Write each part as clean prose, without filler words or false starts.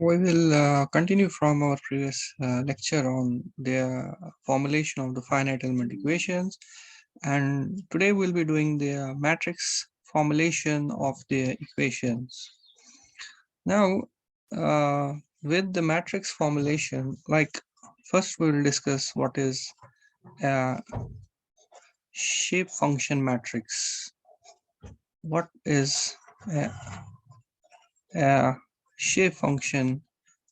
We will continue from our previous lecture on the formulation of the finite element equations, and today we'll be doing the matrix formulation of the equations. Now, with the matrix formulation, first we will discuss what is a shape function matrix. What is a shape function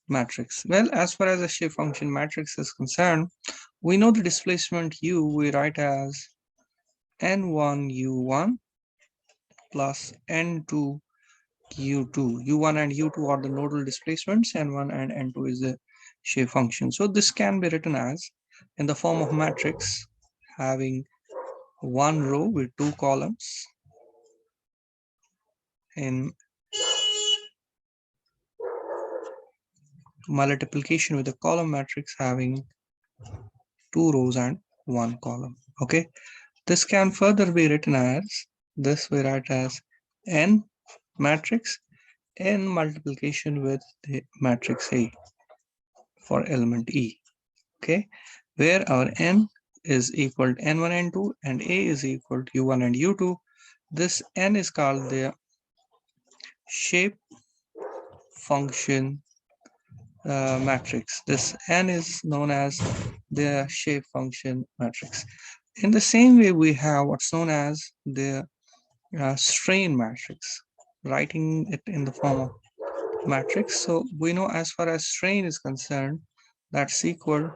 matrix? Well, as far as the shape function matrix is concerned, we know the displacement u we write as n1 u1 plus n2 u2. u1 and u2 are the nodal displacements, n1 and n2 is the shape function. So this can be written as in the form of matrix having one row with two columns in multiplication with a column matrix having two rows and one column. Okay, this can further be written as this we write as n matrix n multiplication with the matrix A for element E. Okay, where our n is equal to n1 and 2 and A is equal to u1 and u2. This n is called the shape function matrix. This n is known as the shape function matrix. In the same way, we have what's known as the strain matrix, writing it in the form of matrix. So we know as far as strain is concerned, that's equal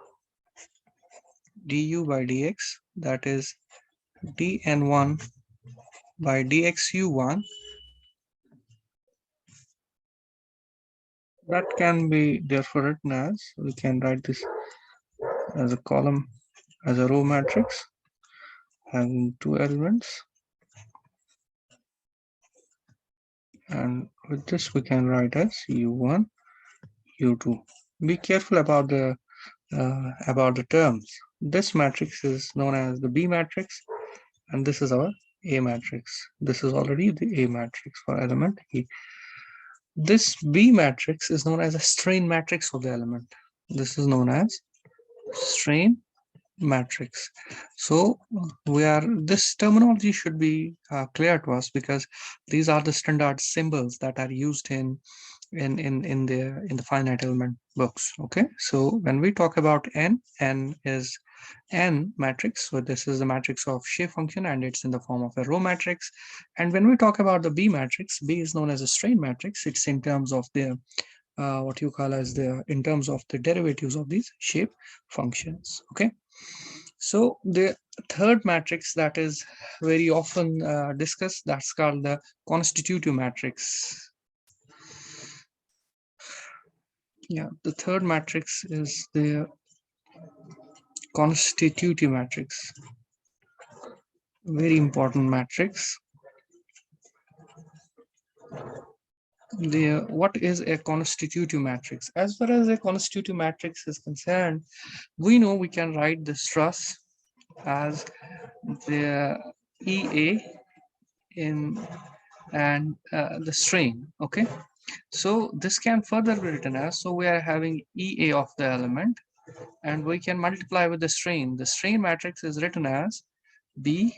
du by dx, that is dn1 by dxu1. That can be therefore written as, we can write this as a column, as a row matrix having two elements, and with this we can write as u1 u2. Be careful about the terms. This matrix is known as the B matrix, and this is our A matrix. This is already the A matrix for element E. This B matrix is known as a strain matrix of the element. This is known as strain matrix. So this terminology should be clear to us, because these are the standard symbols that are used in the finite element books. Okay, so when we talk about n is n matrix, so this is the matrix of shape function and it's in the form of a row matrix. And when we talk about the B matrix, B is known as a strain matrix. It's in terms of the what you call as in terms of the derivatives of these shape functions. Okay, so the third matrix that is very often discussed, that's called the constitutive matrix. Yeah, the third matrix is the constitutive matrix. Very important matrix. What is a constitutive matrix? As far as a constitutive matrix is concerned, we know we can write the stress as the EA and the strain. Okay, so this can further be written as, so we are having EA of the element and we can multiply with the strain. The strain matrix is written as BAE.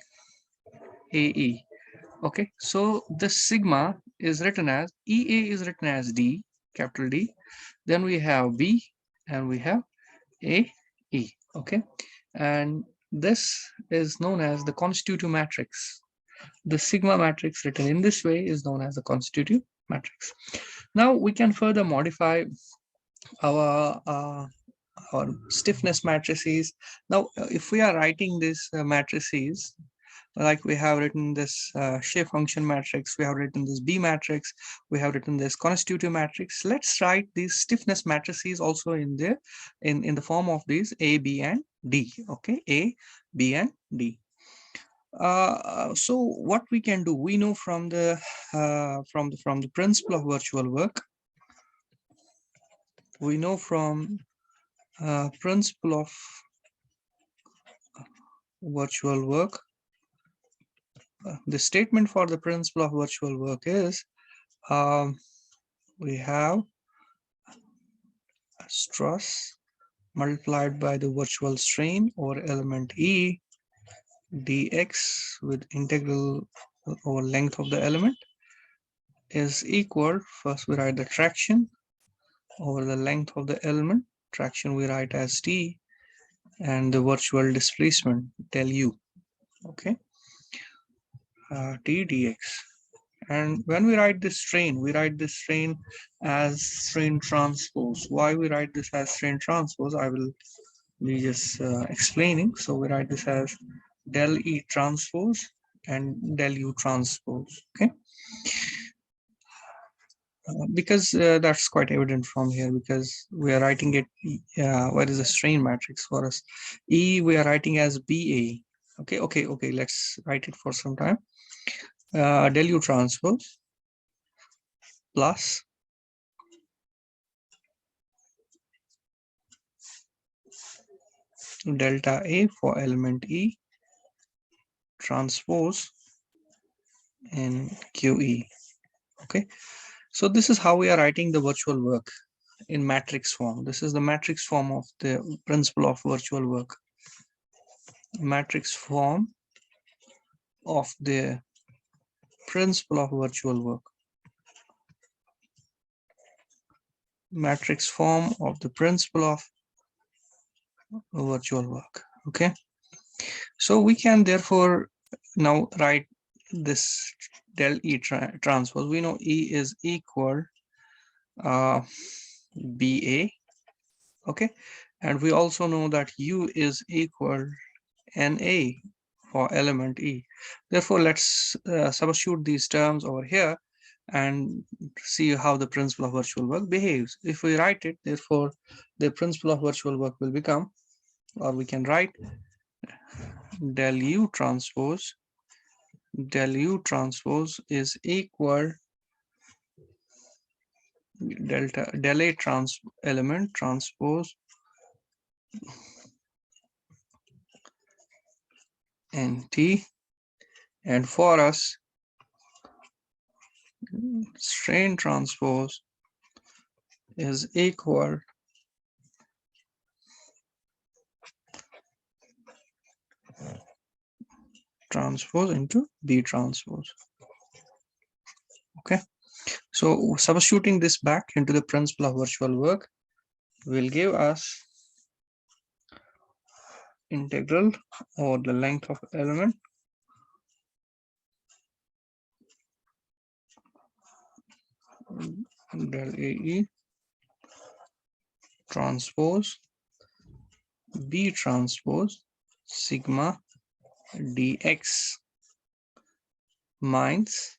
Okay, so the sigma is written as EA is written as D, capital D. Then we have B and we have AE. Okay, and this is known as the constitutive matrix. The sigma matrix written in this way is known as the constitutive matrix. Now we can further modify our stiffness matrices. Now, if we are writing these matrices, like we have written this shape function matrix, we have written this B matrix, we have written this constitutive matrix. Let's write these stiffness matrices also in the form of these A, B, and D. Okay, A, B, and D. So what we can do, we know from the principle of virtual work, we know from principle of virtual work, the statement for the principle of virtual work is we have stress multiplied by the virtual strain over element E dx with integral over length of the element is equal, first we write the traction over the length of the element, traction we write as T, and the virtual displacement del U, okay, T dx. And when we write this strain, we write this strain as strain transpose. Why we write this as strain transpose, I will be just explaining. So we write this as del E transpose and del U transpose, okay? Because that's quite evident from here, because we are writing it, what is the strain matrix for us? E we are writing as BA, okay, let's write it for some time. Del U transpose plus delta A for element E transpose in QE, okay? So this is how we are writing the virtual work in matrix form. This is the matrix form of the principle of virtual work. Matrix form of the principle of virtual work. Matrix form of the principle of virtual work, okay? So we can therefore now write this del E transpose. We know E is equal BA, okay, and we also know that U is equal NA for element E. Therefore, let's substitute these terms over here and see how the principle of virtual work behaves. If we write it, therefore, the principle of virtual work will become, or we can write del U transpose is equal del A element transpose NT, and for us strain transpose is equal transpose into B transpose, okay? So substituting this back into the principle of virtual work will give us integral over the length of element del AE transpose B transpose sigma dx minus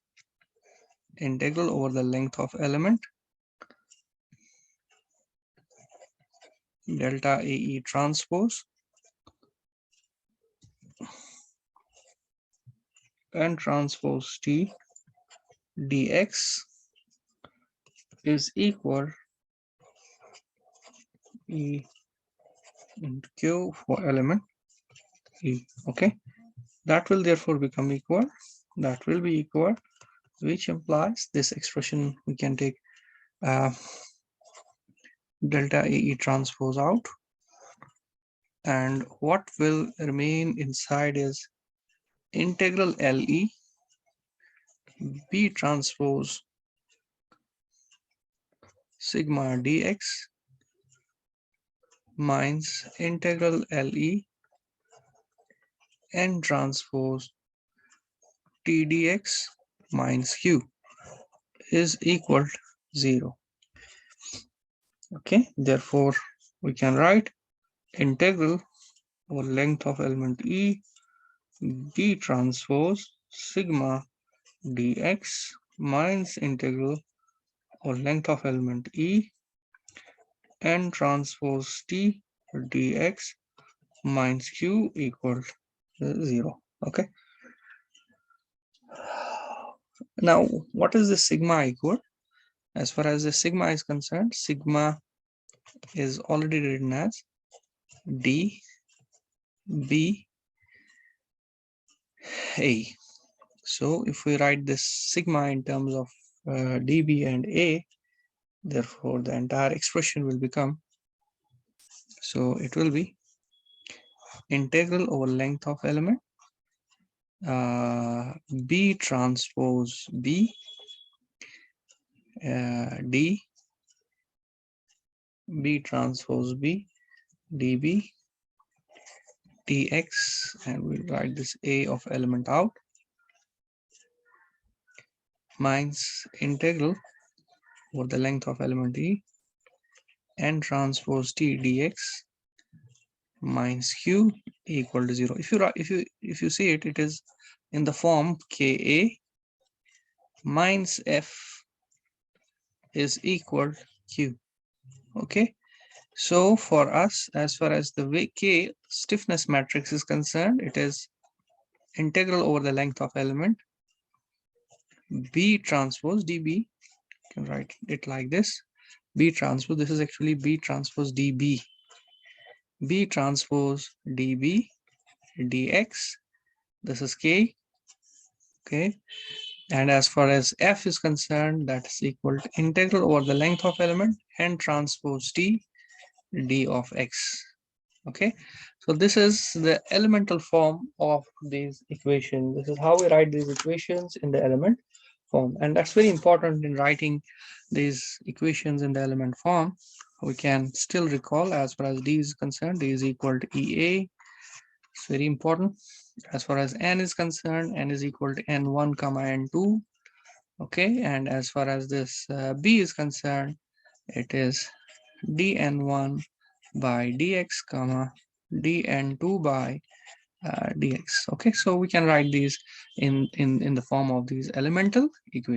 integral over the length of element delta AE transpose and transpose T dx is equal E into Q for element E, okay? That will therefore become equal, that will be equal, which implies this expression we can take delta AE transpose out, and what will remain inside is integral LE B transpose sigma dx minus integral LE N transpose T dx minus Q is equal to 0. Okay, therefore we can write integral over length of element E B transpose sigma dx minus integral or length of element E N transpose T dx minus Q equal to 0. Okay. Now, what is the sigma equal? As far as the sigma is concerned, sigma is already written as D B A. So if we write this sigma in terms of dB and A, therefore the entire expression will become So it will be integral over length of element B transpose B D B transpose B dB dx, and we'll write this A of element out, minus integral over the length of element E n transpose T dx minus Q equal to 0. If you see it, it is in the form Ka minus F is equal Q. Okay. So for us, as far as the K stiffness matrix is concerned, it is integral over the length of element B transpose dB. You can write it like this. B transpose, this is actually B transpose dB. B transpose dB dx. This is K. Okay. And as far as F is concerned, that is equal to integral over the length of element n transpose T d of x. Okay, so this is the elemental form of these equations. This is how we write these equations in the element form, and that's very important in writing these equations in the element form. We can still recall, as far as d is concerned, d is equal to ea. It's very important. As far as n is concerned, n is equal to n1 comma n2. Okay, and as far as this b is concerned, it is dn1 by dx comma dn2 by dx. Okay, so we can write these in the form of these elemental equations.